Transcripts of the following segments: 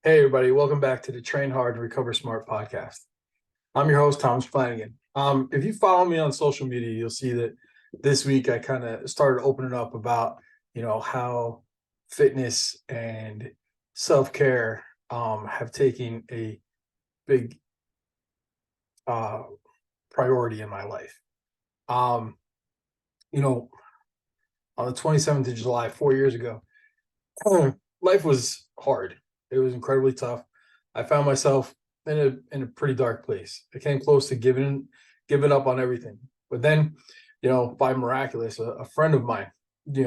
Hey, everybody, welcome back to the Train Hard and Recover Smart podcast. I'm your host, Thomas Flanagan. If you follow me on social media, you'll see that this week I kind of started opening up about, how fitness and self-care have taken a big uh, priority in my life. Um, you know, on the 27th of July, 4 years ago, life was hard. It was incredibly tough. I found myself in a pretty dark place. I came close to giving up on everything. But then, by miraculous, a friend of mine,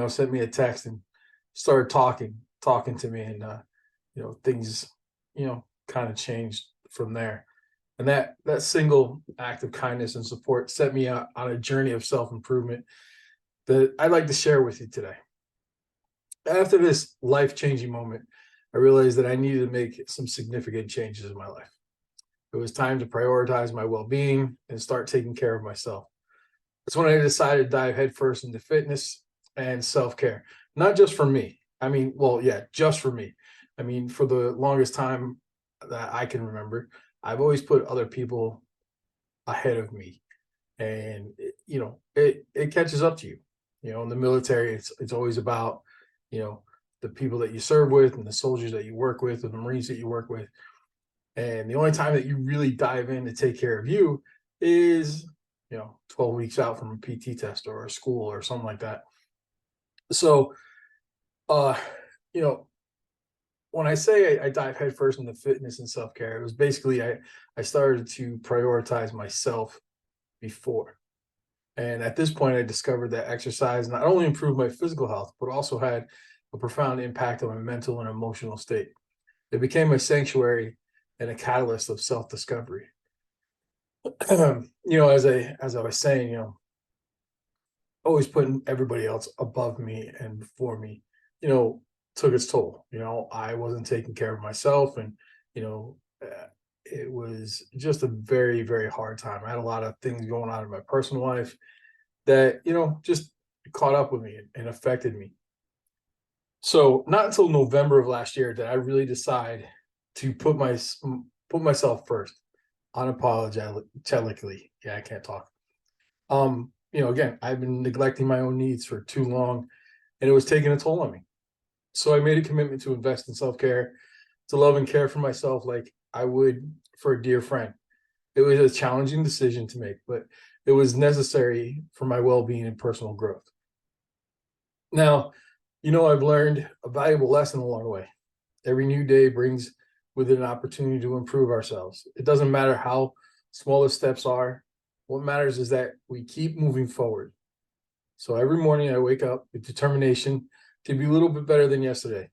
sent me a text and started talking to me, and things, kind of changed from there. And that single act of kindness and support set me on a journey of self improvement that I'd like to share with you today. After this life changing moment, I realized that I needed to make some significant changes in my life. It was time to prioritize my well being and start taking care of myself. That's when I decided to dive headfirst into fitness and self care, not just for me. I mean, well, yeah, just for me. I mean, for the longest time that I can remember, I've always put other people ahead of me. And, it catches up to you. In the military, it's always about, you know, the people that you serve with and the soldiers that you work with and the Marines that you work with. And the only time that you really dive in to take care of you is, 12 weeks out from a PT test or a school or something like that. So, uh, you know, when I say I dive headfirst into fitness and self care, it was basically I started to prioritize myself before. And at this point, I discovered that exercise not only improved my physical health, but also had a profound impact on my mental and emotional state. It became a sanctuary and a catalyst of self-discovery. As I was saying, always putting everybody else above me and before me, you know, took its toll. I wasn't taking care of myself, and you know, it was just a very, very hard time. I had a lot of things going on in my personal life that just caught up with me and affected me. So not until November of last year did I really decide to put myself first, unapologetically. Yeah, I can't talk. Again, I've been neglecting my own needs for too long, and it was taking a toll on me. So I made a commitment to invest in self care, to love and care for myself like I would for a dear friend. It was a challenging decision to make, but it was necessary for my well being and personal growth. Now, I've learned a valuable lesson along the way. Every new day brings with it an opportunity to improve ourselves. It doesn't matter how small the steps are. What matters is that we keep moving forward. So every morning I wake up with determination to be a little bit better than yesterday.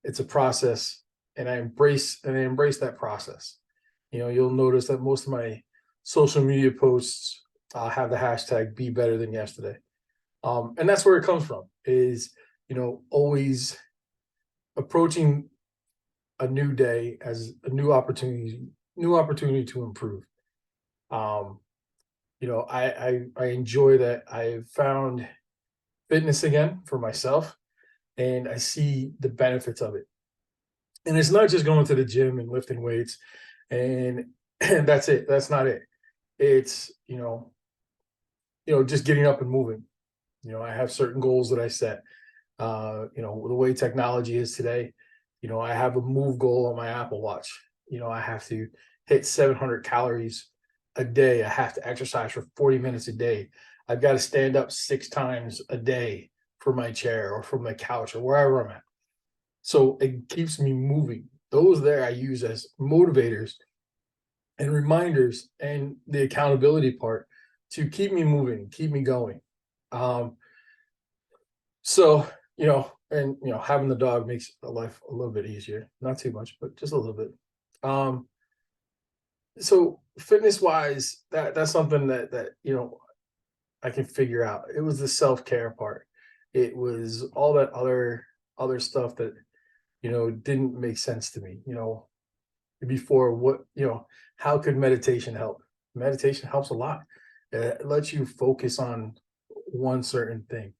It's a process, and I embrace that process. You'll notice that most of my social media posts have the hashtag be better than yesterday. And that's where it comes from, is always approaching a new day as a new opportunity to improve. um I enjoy that I've found fitness again for myself, and I see the benefits of it. And it's not just going to the gym and lifting weights and and that's it. That's not it. It's just getting up and moving. I have certain goals that I set. The way technology is today, I have a move goal on my Apple Watch. I have to hit 700 calories a day. I have to exercise for 40 minutes a day. I've got to stand up 6 times a day from my chair or from the couch or wherever I'm at. So it keeps me moving. Those there I use as motivators and reminders, and the accountability part to keep me moving, keep me going. Um, so, having the dog makes life a little bit easier. Not too much, but just a little bit. Um, so fitness wise, that's something that I can figure out. It was the self-care part. It was all that other stuff that didn't make sense to me. Before, how could meditation help? Meditation helps a lot. It lets you focus on one certain thing.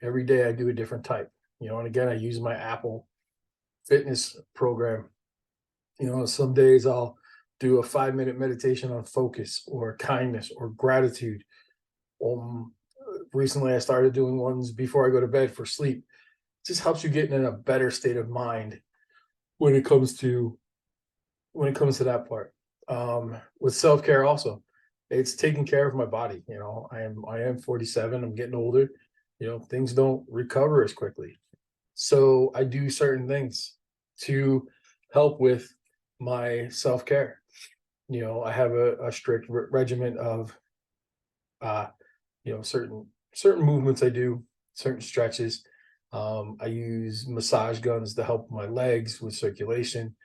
Every day I do a different type. And again, I use my Apple fitness program. Some days I'll do a 5-minute meditation on focus or kindness or gratitude. Um, Recently, I started doing ones before I go to bed for sleep. It just helps you get in a better state of mind when it comes to that part. With self care, also, it's taking care of my body. I am 47. I'm getting older. Things don't recover as quickly, so I do certain things to help with my self care. I have a strict regimen of uh, certain movements I do, certain stretches. I use massage guns to help my legs with circulation.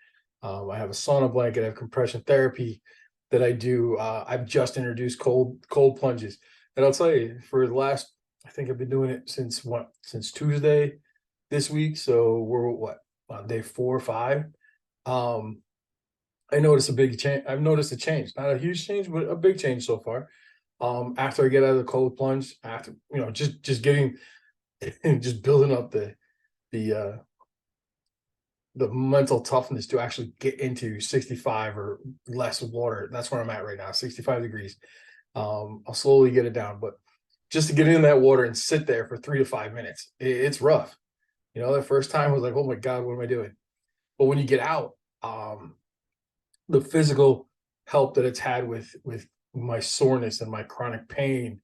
I have a sauna blanket. I have compression therapy that I do. I've just introduced cold plunges, and I'll tell you, for the last, I think I've been doing it since Tuesday this week. So we're what, on day 4 or 5. Um, I noticed a big change. I've noticed a change, not a huge change, but a big change so far. After I get out of the cold plunge, after just getting just building up the the mental toughness to actually get into 65 or less water. That's where I'm at right now, 65 degrees. I'll slowly get it down, but just to get in that water and sit there for 3 to 5 minutes, it's rough. The first time I was like, oh my God, what am I doing? But when you get out, um, the physical help that it's had with my soreness and my chronic pain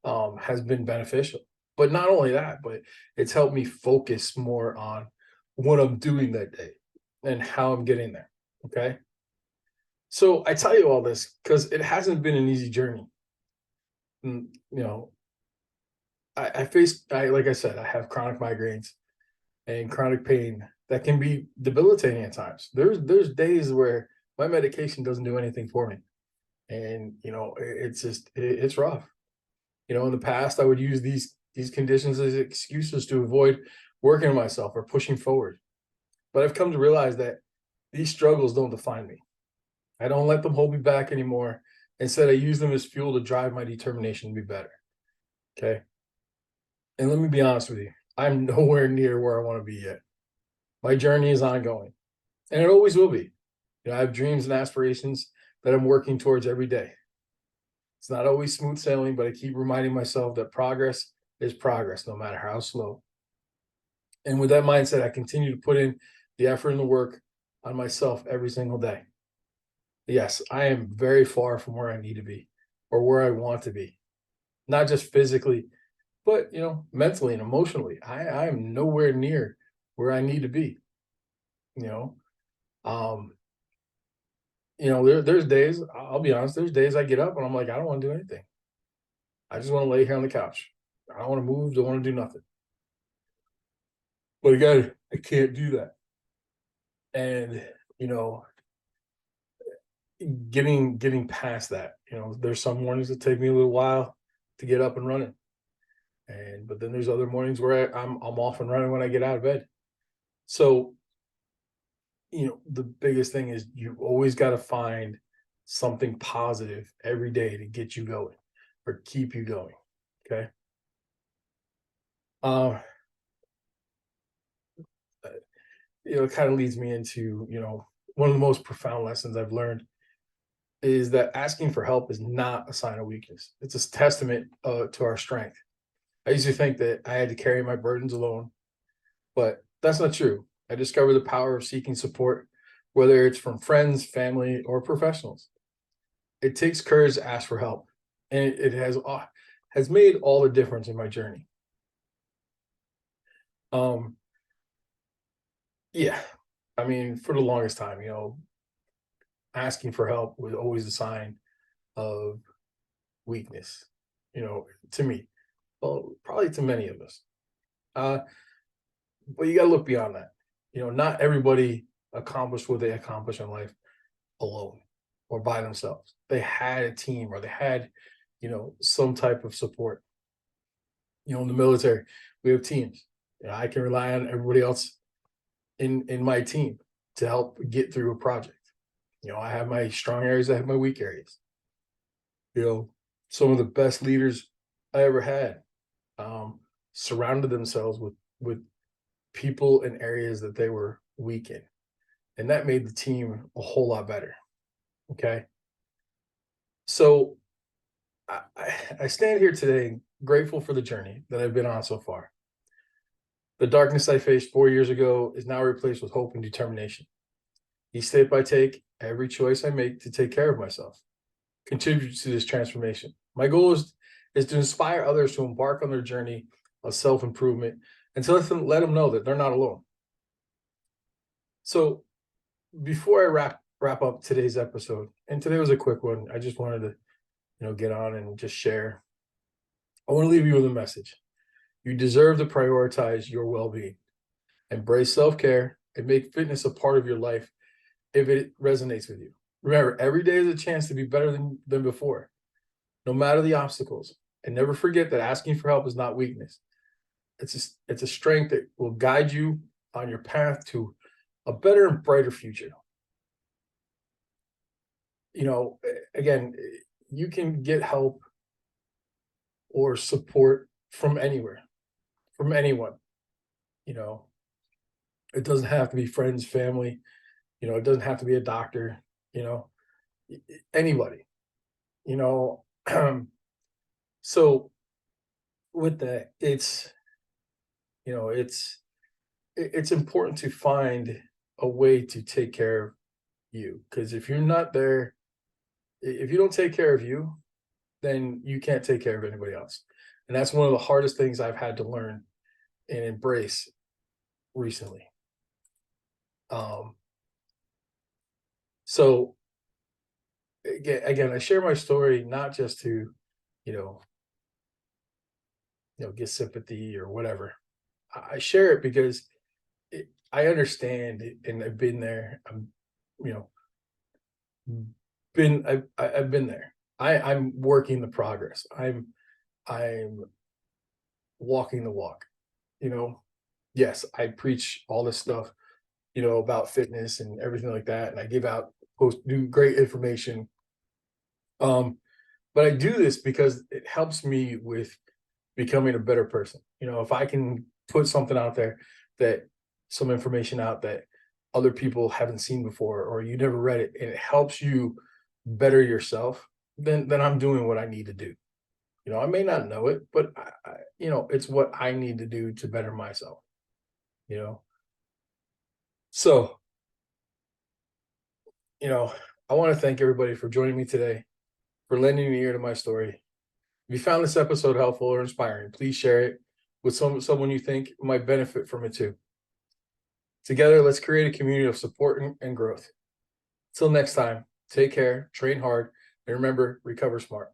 has been beneficial. But not only that, but it's helped me focus more on what I'm doing that day and how I'm getting there. Okay. So I tell you all this because it hasn't been an easy journey. Mm, You know, like I said, I have chronic migraines and chronic pain that can be debilitating at times. There's days where my medication doesn't do anything for me. And it's just it's rough. In the past I would use these conditions as excuses to avoid working on myself or pushing forward. But I've come to realize that these struggles don't define me. I don't let them hold me back anymore. Instead, I use them as fuel to drive my determination to be better. Okay. And let me be honest with you, I'm nowhere near where I want to be yet. My journey is ongoing, and it always will be. I have dreams and aspirations that I'm working towards every day. It's not always smooth sailing, but I keep reminding myself that progress is progress, no matter how slow. And with that mindset, I continue to put in the effort and the work on myself every single day. Yes, I am very far from where I need to be or where I want to be, not just physically, but mentally and emotionally. I am nowhere near where I need to be. You know, um, there's days, I'll be honest, there's days I get up and I'm like, I don't want to do anything. I just want to lay here on the couch. I don't want to move, don't want to do nothing. But again, I can't do that. And you know, getting past that, there's some mornings that take me a little while to get up and running. But then there's other mornings where I'm off and running when I get out of bed. So, the biggest thing is you always got to find something positive every day to get you going or keep you going. Okay. Uh, it kind of leads me into, one of the most profound lessons I've learned is that asking for help is not a sign of weakness. It's a testament to our strength. I used to think that I had to carry my burdens alone, but that's not true. I discovered the power of seeking support, whether it's from friends, family, or professionals. It takes courage to ask for help, and it has made all the difference in my journey. Um, yeah, I mean, for the longest time, asking for help was always a sign of weakness. To me, well, probably to many of us. Uh, but you got to look beyond that. Not everybody accomplished what they accomplished in life alone or by themselves. They had a team or they had, some type of support. In the military, we have teams. I can rely on everybody else in my team to help get through a project. I have my strong areas, I have my weak areas. Some of the best leaders I ever had surrounded themselves with people in areas that they were weak in. And that made the team a whole lot better. Okay. So I stand here today grateful for the journey that I've been on so far. The darkness I faced 4 years ago is now replaced with hope and determination. Each step I take, every choice I make to take care of myself, contributes to this transformation. My goal is to inspire others to embark on their journey of self-improvement and to let them know that they're not alone. So before I wrap up today's episode, and today was a quick one, I just wanted to get on and just share. I want to leave you with a message. You deserve to prioritize your well-being. Embrace self-care and make fitness a part of your life if it resonates with you. Remember, every day is a chance to be better than before, no matter the obstacles. And never forget that asking for help is not weakness. It's a strength that will guide you on your path to a better and brighter future. Again, you can get help or support from anywhere, from anyone. It doesn't have to be friends, family. It doesn't have to be a doctor. Anybody. You know, so with that, it's important to find a way to take care of you, because if you're not there, if you don't take care of you, then you can't take care of anybody else. And that's one of the hardest things I've had to learn and embrace recently. So again, I share my story not just to, get sympathy or whatever. I share it because I understand it, and I've been there. You know, I've been there. I'm working the progress. I'm walking the walk. Yes, I preach all this stuff, about fitness and everything like that, and I do great information. But I do this because it helps me with becoming a better person. If I can put something out there, some information out that other people haven't seen before, or you never read it, and it helps you better yourself, then I'm doing what I need to do. I may not know it, but it's what I need to do to better myself. So, I want to thank everybody for joining me today, for lending an ear to my story. If you found this episode helpful or inspiring, please share it with someone you think might benefit from it too. Together, let's create a community of support and growth. Till next time, take care, train hard, and remember, recover smart.